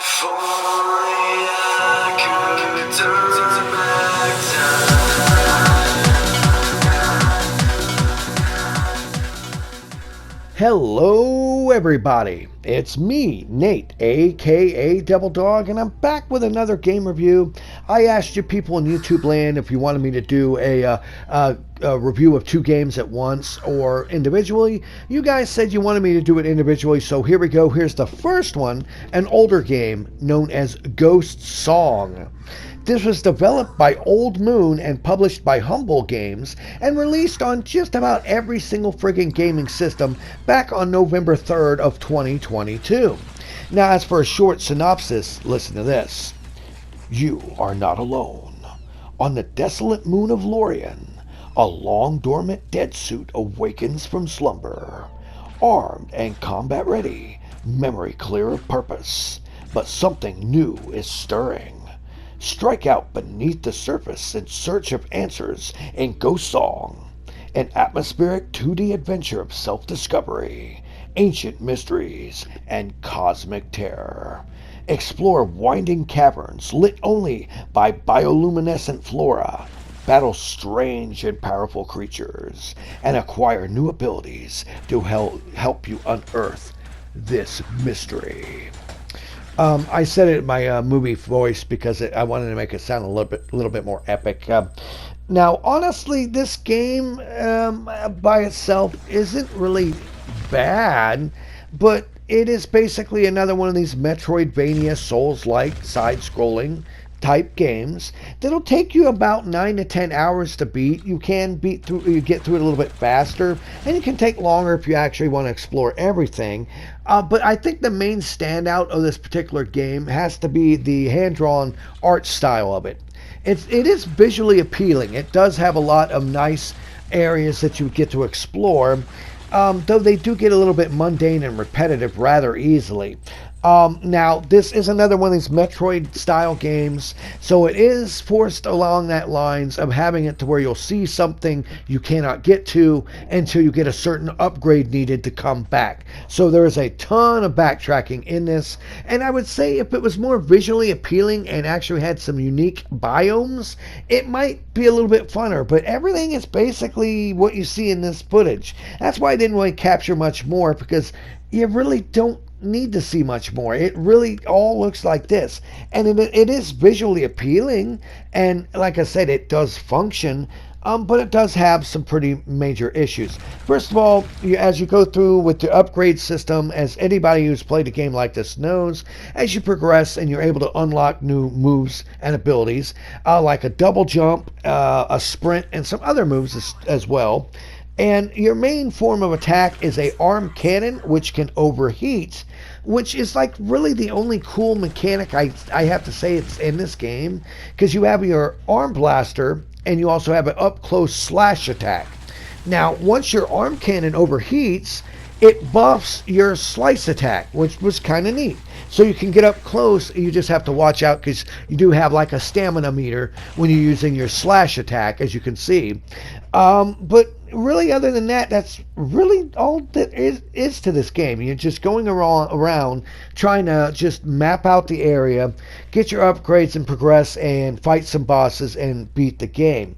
If only I could turn back time. Hello, everybody. It's me, Nate, aka Devil Dog, and I'm back with another game review. I asked you people in YouTube land if you wanted me to do a review of two games at once or individually. You guys said you wanted me to do it individually, so here we go. Here's the first one, an older game known as Ghost Song. This was developed by Old Moon and published by Humble Games and released on just about every single friggin' gaming system back on November 3rd of 2022. Now, as for a short synopsis, listen to this. You are not alone. On the desolate moon of Lorien, a long dormant deadsuit awakens from slumber. Armed and combat ready, memory clear of purpose, but something new is stirring. Strike out beneath the surface in search of answers in Ghost Song, an atmospheric 2D adventure of self-discovery, ancient mysteries, and cosmic terror. Explore winding caverns lit only by bioluminescent flora, battle strange and powerful creatures, and acquire new abilities to help you unearth this mystery. I said it in my movie voice because I wanted to make it sound a little bit more epic. Now, honestly, this game by itself isn't really bad, but it is basically another one of these Metroidvainia Souls-like side-scrolling type games that'll take you about 9 to 10 hours to beat. You get through it a little bit faster, and it can take longer if you actually want to explore everything. But I think the main standout of this particular game has to be the hand-drawn art style of it. It is visually appealing. It does have a lot of nice areas that you get to explore, though they do get a little bit mundane and repetitive rather easily. Now, this is another one of these Metroid-style games, so it is forced along that lines of having it to where you'll see something you cannot get to until you get a certain upgrade needed to come back. So there is a ton of backtracking in this, and I would say if it was more visually appealing and actually had some unique biomes, it might be a little bit funner, but everything is basically what you see in this footage. That's why I didn't really capture much more, because you really don't need to see much more. It really all looks like this, and it is visually appealing, and like I said, it does function, but it does have some pretty major issues. First of all, as you go through with the upgrade system, as anybody who's played a game like this knows, as you progress and you're able to unlock new moves and abilities, like a double jump, a sprint, and some other moves as well. And your main form of attack is a arm cannon, which can overheat, which is like really the only cool mechanic I have to say it's in this game, because you have your arm blaster and you also have an up close slash attack. Now, once your arm cannon overheats, it buffs your slice attack, which was kind of neat. So you can get up close, you just have to watch out because you do have like a stamina meter when you're using your slash attack, as you can see. But really, other than that, that's really all that is to this game. You're just going around trying to just map out the area, get your upgrades and progress and fight some bosses and beat the game.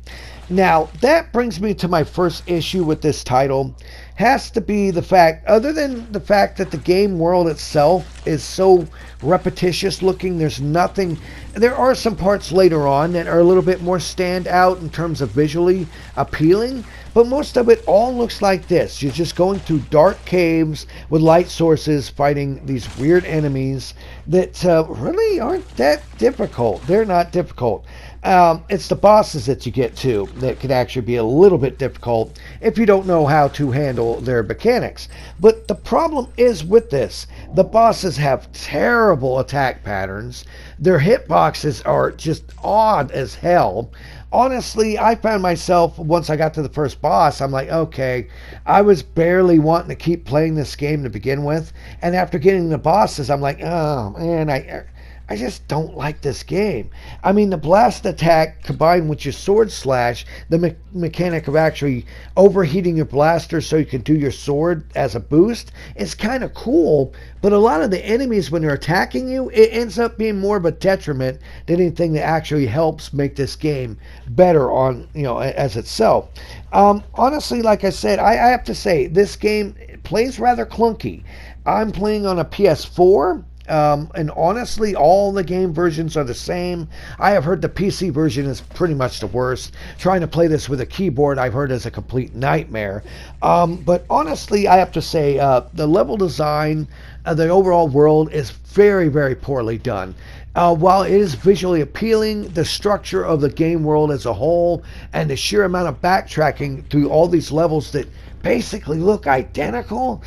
Now, that brings me to my first issue with this title. Has to be the fact, other than the fact that the game world itself is so repetitious looking, there are some parts later on that are a little bit more stand out in terms of visually appealing, but most of it all looks like this. You're just going through dark caves with light sources fighting these weird enemies that really aren't that difficult. They're not difficult. It's the bosses that you get to that can actually be a little bit difficult if you don't know how to handle their mechanics. But the problem is with this, the bosses have terrible attack patterns. Their hitboxes are just odd as hell. Honestly, I found myself, once I got to the first boss, I'm like, okay, I was barely wanting to keep playing this game to begin with. And after getting the bosses, I'm like, oh man, I I just don't like this game. I mean, the blast attack combined with your sword slash, the mechanic of actually overheating your blaster so you can do your sword as a boost, is kind of cool. But a lot of the enemies, when they're attacking you, it ends up being more of a detriment than anything that actually helps make this game better on, as itself. Honestly, like I said, I have to say this game plays rather clunky. I'm playing on a PS4. And honestly, all the game versions are the same. I have heard the PC version is pretty much the worst. Trying to play this with a keyboard, I've heard, is a complete nightmare. But honestly, I have to say, the level design, the overall world is very, very poorly done. While it is visually appealing, the structure of the game world as a whole and the sheer amount of backtracking through all these levels that basically look identical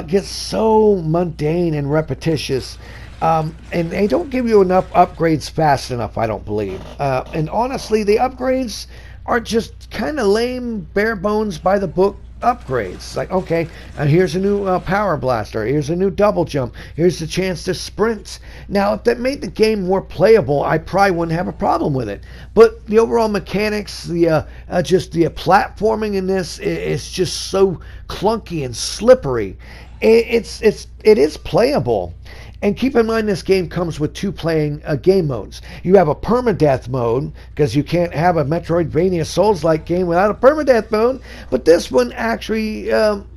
gets so mundane and repetitious. And they don't give you enough upgrades fast enough, I don't believe. And honestly, the upgrades are just kind of lame, bare bones, by the book upgrades. Like, okay, here's a new power blaster, here's a new double jump, here's the chance to sprint. Now, if that made the game more playable, I probably wouldn't have a problem with it. But the overall mechanics, the platforming in this is just so clunky and slippery. It is playable. And keep in mind, this game comes with two playing game modes. You have a permadeath mode, because you can't have a Metroidvainia Souls-like game without a permadeath mode. But this one actually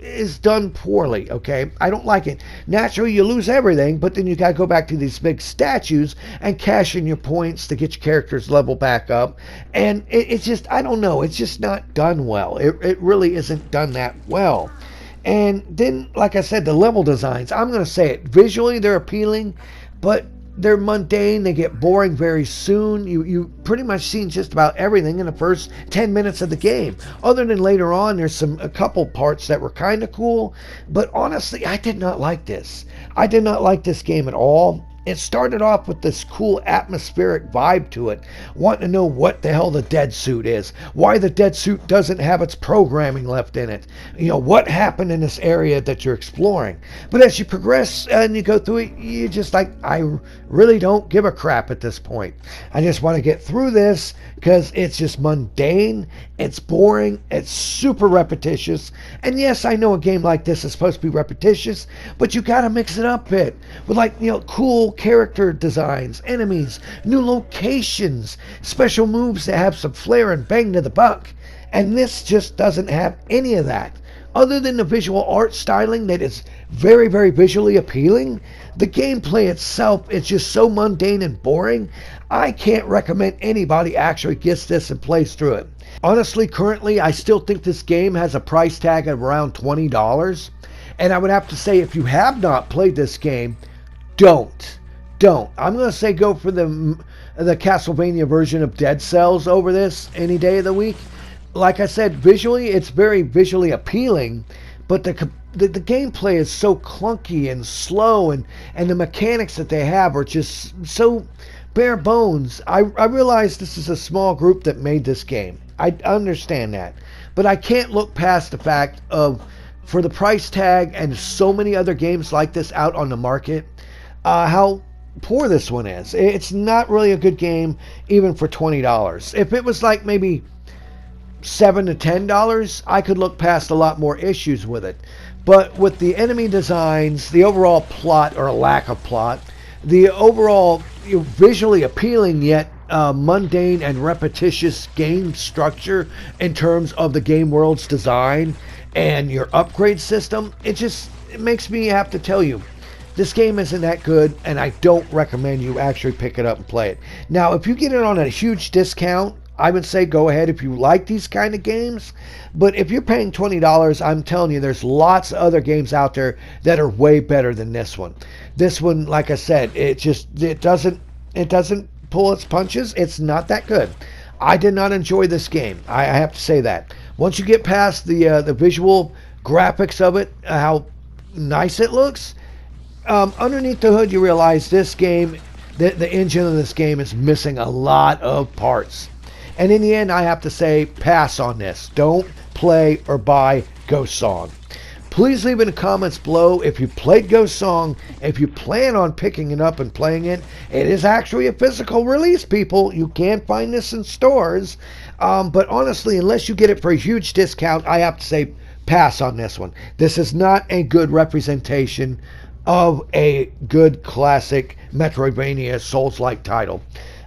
is done poorly, okay? I don't like it. Naturally, you lose everything, but then you got to go back to these big statues and cash in your points to get your character's level back up. And it's just, I don't know, it's just not done well. It really isn't done that well. And then, like I said, the level designs, I'm going to say it, visually they're appealing, but they're mundane. They get boring very soon. You pretty much seen just about everything in the first 10 minutes of the game. Other than later on, there's a couple parts that were kind of cool. But honestly, I did not like this. I did not like this game at all. It started off with this cool atmospheric vibe to it, wanting to know what the hell the deadsuit is, why the deadsuit doesn't have its programming left in it, what happened in this area that you're exploring. But as you progress and you go through it, you're just like, I really don't give a crap at this point. I just want to get through this because it's just mundane, it's boring, it's super repetitious. And yes, I know a game like this is supposed to be repetitious, but you got to mix it up a bit with cool character designs, enemies, new locations, special moves that have some flair and bang to the buck. And this just doesn't have any of that. Other than the visual art styling that is very, very visually appealing, the gameplay itself is just so mundane and boring. I can't recommend anybody actually gets this and plays through it. Honestly, currently, I still think this game has a price tag of around $20. And I would have to say, if you have not played this game, don't. I'm going to say go for the Castlevania version of Dead Cells over this any day of the week. Like I said, visually, it's very visually appealing, but the gameplay is so clunky and slow, and the mechanics that they have are just so bare bones. I realize this is a small group that made this game. I understand that. But I can't look past the fact of, for the price tag and so many other games like this out on the market, how poor this one is. It's not really a good game even for $20. If it was like maybe $7 to $10, I could look past a lot more issues with it. But with the enemy designs, the overall plot or lack of plot, the overall visually appealing yet mundane and repetitious game structure in terms of the game world's design and your upgrade system, it makes me have to tell you, this game isn't that good, and I don't recommend you actually pick it up and play it. Now, if you get it on a huge discount, I would say go ahead if you like these kind of games. But if you're paying $20, I'm telling you, there's lots of other games out there that are way better than this one. This one, like I said, it doesn't pull its punches. It's not that good. I did not enjoy this game. I have to say that. Once you get past the visual graphics of it, how nice it looks, underneath the hood, you realize this game, the engine of this game is missing a lot of parts. And in the end, I have to say, pass on this. Don't play or buy Ghost Song. Please leave in the comments below if you played Ghost Song, if you plan on picking it up and playing it. It is actually a physical release, people. You can't find this in stores. But honestly, unless you get it for a huge discount, I have to say pass on this one. This is not a good representation of a good classic Metroidvania Souls-like title.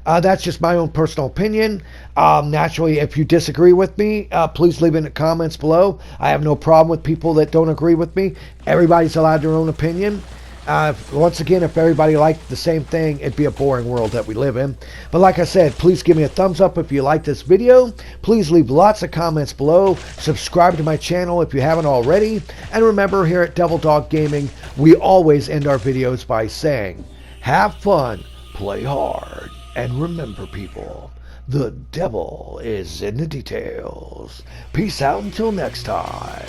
That's just my own personal opinion. Naturally, if you disagree with me, please leave in the comments below. I have no problem with people that don't agree with me. Everybody's allowed their own opinion. Once again, if everybody liked the same thing, it'd be a boring world that we live in. But like I said, please give me a thumbs up if you like this video. Please leave lots of comments below. Subscribe to my channel if you haven't already. And remember, here at Devil Dog Gaming, we always end our videos by saying, have fun, play hard, and remember, people, the devil is in the details. Peace out until next time.